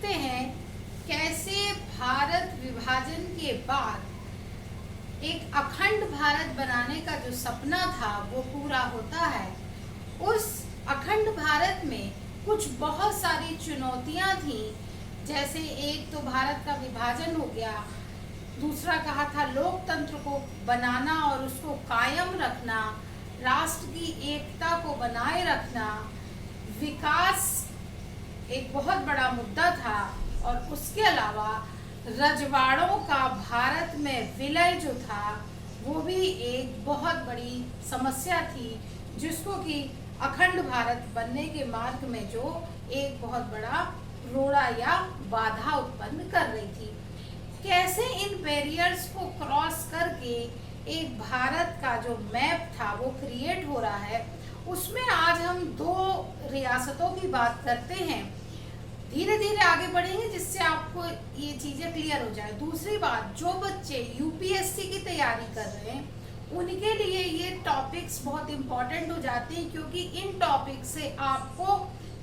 देखते हैं कैसे भारत विभाजन के बाद एक अखंड भारत बनाने का जो सपना था वो पूरा होता है। उस अखंड भारत में कुछ बहुत सारी चुनौतियां थी, जैसे एक तो भारत का विभाजन हो गया, दूसरा कहा था लोकतंत्र को बनाना और उसको कायम रखना, राष्ट्र की एकता को बनाए रखना, विकास एक बहुत बड़ा मुद्दा था, और उसके अलावा रजवाड़ों का भारत में विलय जो था वो भी एक बहुत बड़ी समस्या थी, जिसको कि अखंड भारत बनने के मार्ग में जो एक बहुत बड़ा रोड़ा या बाधा उत्पन्न कर रही थी। कैसे इन बैरियर्स को क्रॉस करके एक भारत का जो मैप था वो क्रिएट हो रहा है, उसमें आज हम दो रियासतों की बात करते हैं। धीरे धीरे आगे बढ़ेंगे जिससे आपको ये चीजें क्लियर हो जाए। दूसरी बात, जो बच्चे यूपीएससी की तैयारी कर रहे हैं उनके लिए ये टॉपिक्स बहुत इम्पोर्टेंट हो जाते हैं, क्योंकि इन टॉपिक से आपको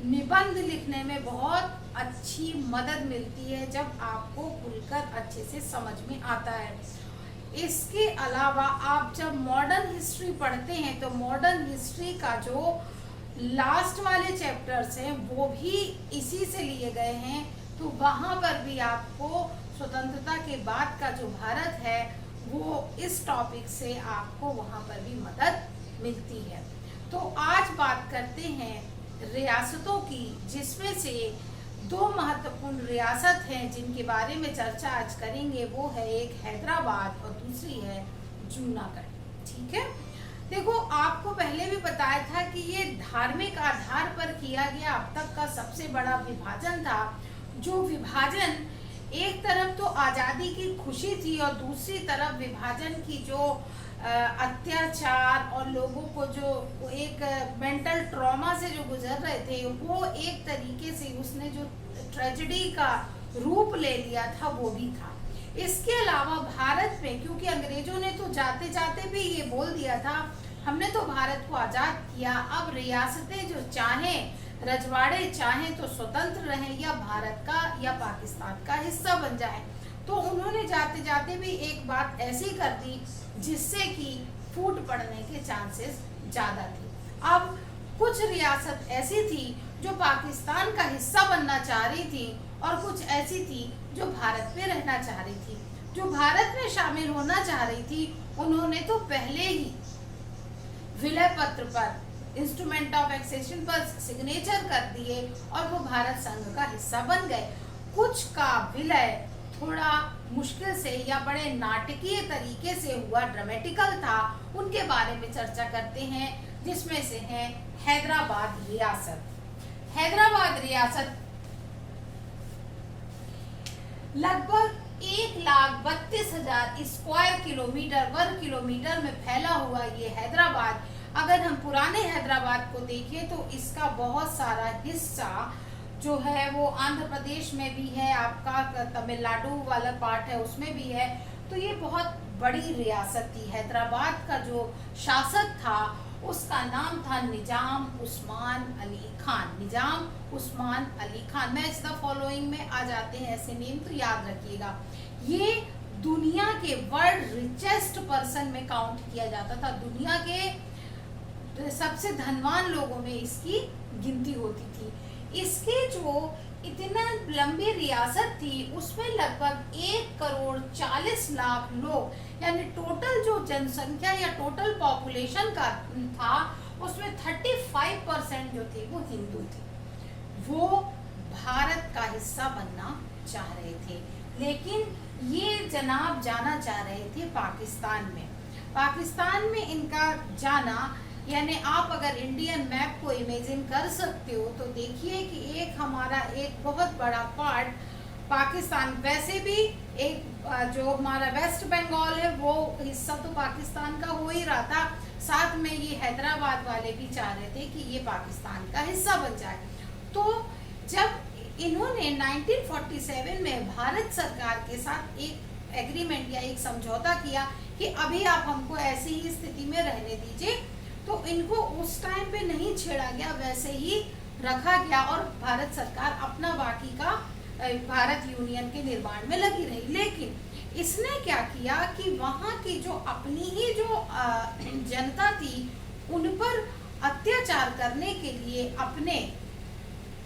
निबंध लिखने में बहुत अच्छी मदद मिलती है जब आपको खुलकर अच्छे से समझ में आता है। इसके अलावा आप जब मॉडर्न हिस्ट्री पढ़ते हैं तो मॉडर्न हिस्ट्री का जो लास्ट वाले चैप्टर्स हैं वो भी इसी से लिए गए हैं, तो वहाँ पर भी आपको स्वतंत्रता के बाद का जो भारत है वो इस टॉपिक से आपको वहाँ पर भी मदद मिलती है। तो आज बात करते हैं रियासतों की, जिसमें से दो महत्वपूर्ण रियासत हैं जिनके बारे में चर्चा आज करेंगे। वो है एक हैदराबाद और दूसरी है जूनागढ़। ठीक है, देखो आपको पहले भी बताया था कि ये धार्मिक आधार पर किया गया अब तक का सबसे बड़ा विभाजन था। जो विभाजन एक तरफ तो आज़ादी की खुशी थी और दूसरी तरफ विभाजन की जो अत्याचार और लोगों को जो एक मेंटल ट्रॉमा से जो गुजर रहे थे, वो एक तरीके से उसने जो ट्रेजेडी का रूप ले लिया था वो भी था। इसके अलावा भारत में, क्योंकि अंग्रेजों ने तो जाते जाते भी ये बोल दिया था हमने तो भारत को आज़ाद किया, अब रियासतें जो चाहें, रजवाड़े चाहें तो स्वतंत्र रहें या भारत का या पाकिस्तान का हिस्सा बन जाए, तो उन्होंने जाते जाते भी एक बात ऐसी कर दी जिससे कि फूट पड़ने के चांसेस ज़्यादा थे। अब कुछ रियासत ऐसी थी जो पाकिस्तान का हिस्सा बनना चाह रही थी और कुछ ऐसी थी जो भारत में रहना चाह रही थी। जो भारत में शामिल होना चाह रही थी उन्होंने तो पहले ही विलय पत्र पर, इंस्ट्रूमेंट ऑफ एक्सेशन पर सिग्नेचर कर दिए और वो भारत संघ का हिस्सा बन गए। कुछ का विलय थोड़ा मुश्किल से या बड़े नाटकीय तरीके से हुआ, ड्रामेटिकल था, उनके बारे में चर्चा करते हैं, जिसमें से है हैदराबाद रियासत। हैदराबाद रियासत लगभग 1,32,000 स्क्वायर किलोमीटर, वर्ग किलोमीटर में फैला हुआ ये हैदराबाद। अगर हम पुराने हैदराबाद को देखें तो इसका बहुत सारा हिस्सा जो है वो आंध्र प्रदेश में भी है, आपका तमिलनाडु वाला पार्ट है उसमें भी है। तो ये बहुत बड़ी रियासत थी। हैदराबाद का जो शासक था उसका नाम था Nizam Usman Ali Khan. Nizam Usman Ali Khan, match the following में आ जाते हैं ऐसे नेम, तो याद रखिएगा। ये दुनिया के वर्ल्ड रिचेस्ट पर्सन में काउंट किया जाता था। दुनिया के सबसे धनवान लोगों में इसकी गिनती होती थी। इसके जो इतना लंबी रियासत थी उसमें लगभग 1,40,00,000 लोग, यानी टोटल जो जनसंख्या या टोटल पॉपुलेशन का था उसमें 35% जो थे वो हिंदू थे। वो भारत का हिस्सा बनना चाह रहे थे, लेकिन ये जनाब जाना चाह रहे थे पाकिस्तान में। पाकिस्तान में इनका जाना, यानी आप अगर इंडियन मैप को इमेजिन कर सकते हो तो देखिए कि एक हमारा एक बहुत बड़ा पार्ट पाकिस्तान, वैसे भी एक जो हमारा वेस्ट बंगाल है वो हिस्सा तो पाकिस्तान का हो ही रहा था, साथ में ये हैदराबाद वाले भी चाह रहे थे कि ये पाकिस्तान का हिस्सा बन जाए। तो जब इन्होंने 1947 में भारत सरकार के साथ एक एग्रीमेंट या एक समझौता किया कि अभी आप हमको ऐसी ही स्थिति में रहने दीजिए, तो इनको उस टाइम पे नहीं छेड़ा गया, वैसे ही रखा गया और भारत सरकार अपना बाकी का भारत यूनियन के निर्माण में लगी रही। लेकिन इसने क्या किया कि वहाँ की जो अपनी ही जो जनता थी उन पर अत्याचार करने के लिए अपने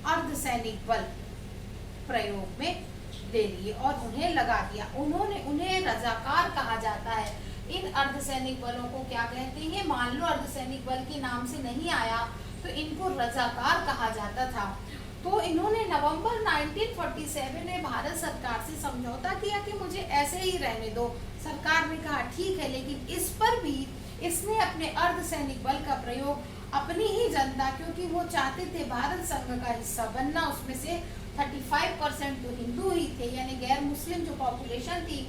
अर्धसैनिक बल प्रयोग में ले लिए और उन्हें लगा दिया। उन्हें रजाकार कहा जाता है। इन अर्धसैनिक बलों को क्या कहते हैं, मान लो अर्धसैनिक बल के नाम से नहीं आया तो इनको रजाकार कहा जाता था। तो इन्होंने नवंबर 1947 में भारत सरकार से समझौता किया कि मुझे ऐसे ही रहने दो। सरकार ने कहा ठीक है, लेकिन इस पर भी इसने अपने अर्धसैनिक बल का प्रयोग अपनी ही जनता, क्योंकि वो चाहते थे भारत संघ का हिस्सा बनना, उसमें से 35% तो हिंदू ही थे, यानी गैर मुस्लिम जो पॉपुलेशन थी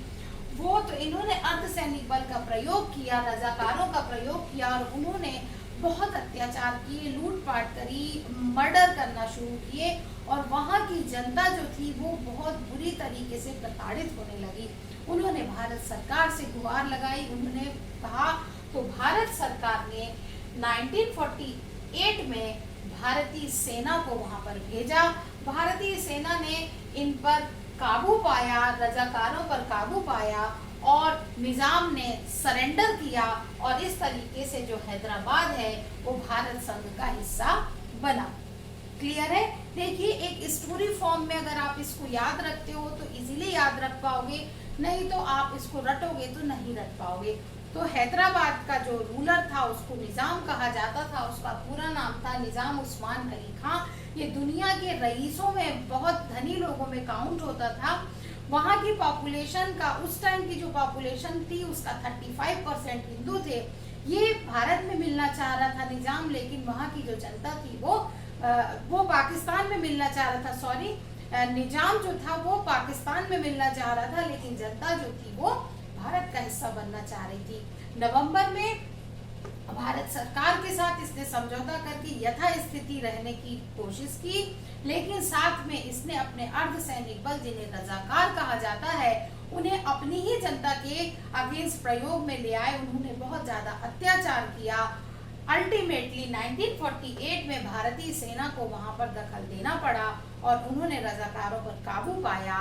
वो, तो इन्होंने अर्धसैनिक बल का प्रयोग किया, रजाकारों का प्रयोग किया और उन्होंने बहुत अत्याचार किए, लूटपाट करी, मर्डर करना शुरू किए और वहाँ की जनता जो थी वो बहुत बुरी तरीके से प्रताड़ित होने लगी। उन्होंने भारत सरकार से गुहार लगाई, उन्होंने कहा, तो भारत सरकार ने 1948 में भारतीय सेना को वहां पर भेजा। भारतीय सेना ने इन पर काबू पाया, रजाकारों पर काबू पाया और निजाम ने सरेंडर किया और इस तरीके से जो हैदराबाद है वो भारत संघ का हिस्सा बना। क्लियर है? देखिए, एक स्टोरी फॉर्म में अगर आप इसको याद रखते हो तो इजीली याद रख पाओगे, नहीं तो आप इसको रटोगे तो नहीं रट पाओगे। तो हैदराबाद का जो रूलर था उसको निजाम कहा जाता था, उसका पूरा नाम था निजाम उस्मान अली खां। ये दुनिया के रईसों में, बहुत धनी लोगों में काउंट होता था। वहाँ की पॉपुलेशन का, उस टाइम की जो पॉपुलेशन थी उसका 35% हिंदू थे। ये भारत में मिलना चाह रहा था निजाम, लेकिन वहाँ की जो जनता थी वो पाकिस्तान में मिलना चाह रहा था। सॉरी, निजाम जो था वो पाकिस्तान में मिलना चाह रहा था, लेकिन जनता जो थी वो भारत का हिस्सा बनना चाह रही थी। नवंबर में भारत सरकार के साथ इसने समझौता करके यथास्थिति रहने की कोशिश की, लेकिन साथ में इसने अपने अर्धसैनिक बल, जिन्हें रजाकार कहा जाता है, उन्हें अपनी ही जनता के अगेंस्ट प्रयोग में ले आए। उन्होंने बहुत ज्यादा अत्याचार किया। अल्टीमेटली 1948 में भारतीय सेना को वहां पर दखल देना पड़ा और उन्होंने रजाकारों पर काबू पाया।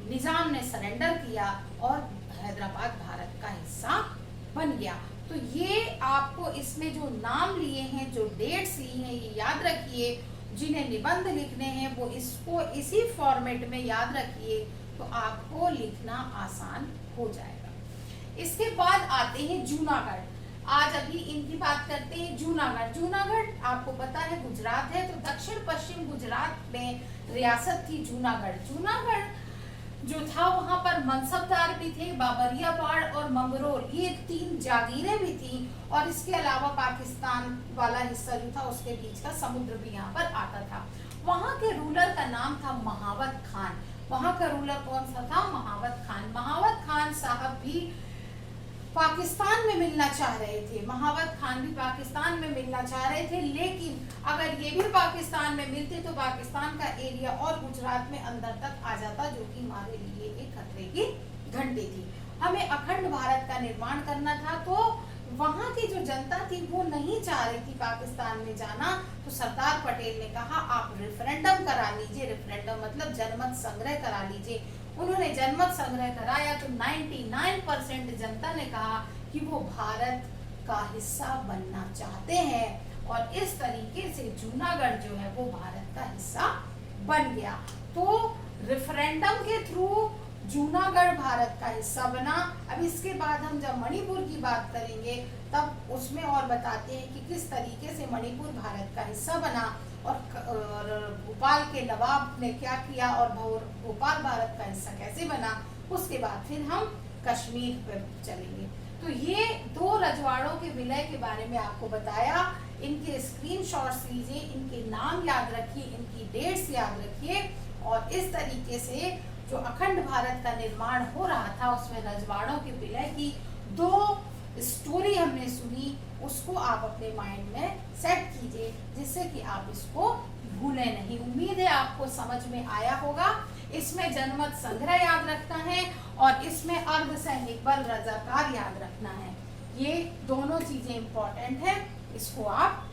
निजाम ने सरेंडर किया और हैदराबाद भारत का हिस्सा बन गया। तो ये आपको इसमें जो नाम लिए हैं, जो डेट्स ली हैं, ये याद रखिए। जिन्हें निबंध लिखने हैं वो इसको इसी फॉर्मेट में याद रखिए, तो आपको लिखना आसान हो जाएगा। इसके बाद आते हैं जूनागढ़। आज अभी इनकी बात करते हैं। जूनागढ़ आपको पता है गुजरात है, तो दक्षिण पश्चिम गुजरात में रियासत थी जूनागढ़ जो था, वहां पर मनसबदार भी थे, बाबरियापाड़ और मंगरोल, ये 3 जागीरें भी थी और इसके अलावा पाकिस्तान वाला हिस्सा जो था उसके बीच का समुद्र भी यहाँ पर आता था। वहां के रूलर का नाम था महावत खान। वहां का रूलर कौन सा था? महावत खान। महावत खान साहब भी पाकिस्तान में मिलना चाह रहे थे। महावत खान भी पाकिस्तान में मिलना चाह रहे थे, लेकिन अगर ये भी पाकिस्तान में मिलते तो पाकिस्तान का एरिया और गुजरात में अंदर तक आ जाता, जो कि हमारे लिए एक खतरे की घंटी थी। हमें अखंड भारत का निर्माण करना था, तो वहाँ की जो जनता थी वो नहीं चाह रही थी पाकिस्तान में जाना। तो सरदार पटेल ने कहा आप रेफरेंडम करा लीजिए। रेफरेंडम मतलब जनमत संग्रह करा लीजिए। उन्होंने जनमत संग्रह कराया तो 99% जनता ने कहा कि वो भारत का हिस्सा बनना चाहते हैं और इस तरीके से जूनागढ़ जो है वो भारत का हिस्सा बन गया। तो रेफरेंडम के थ्रू जूनागढ़ भारत का हिस्सा बना। अब इसके बाद हम जब मणिपुर की बात करेंगे तब उसमें और बताते हैं कि किस तरीके से मणिपुर भारत का हिस्सा बना और भोपाल के नवाब ने क्या किया और भोपाल भारत का हिस्सा कैसे बना। उसके बाद फिर हम कश्मीर पर चलेंगे। तो ये 2 रजवाड़ों के विलय के बारे में आपको बताया। इनके स्क्रीनशॉट्स लीजिए, इनके नाम याद रखिए, इनकी डेट्स याद रखिए और इस तरीके से जो अखंड भारत का निर्माण हो रहा था उसमें रजवाड़ों के विलय की 2 स्टोरी हमने सुनी, उसको आप अपने माइंड में सेट कीजिए जिससे कि आप इसको भूलें नहीं। उम्मीद है आपको समझ में आया होगा। इसमें जनमत संग्रह याद रखना है और इसमें अर्धसैनिक बल रजाकार याद रखना है। ये दोनों चीजें इंपॉर्टेंट है, इसको आप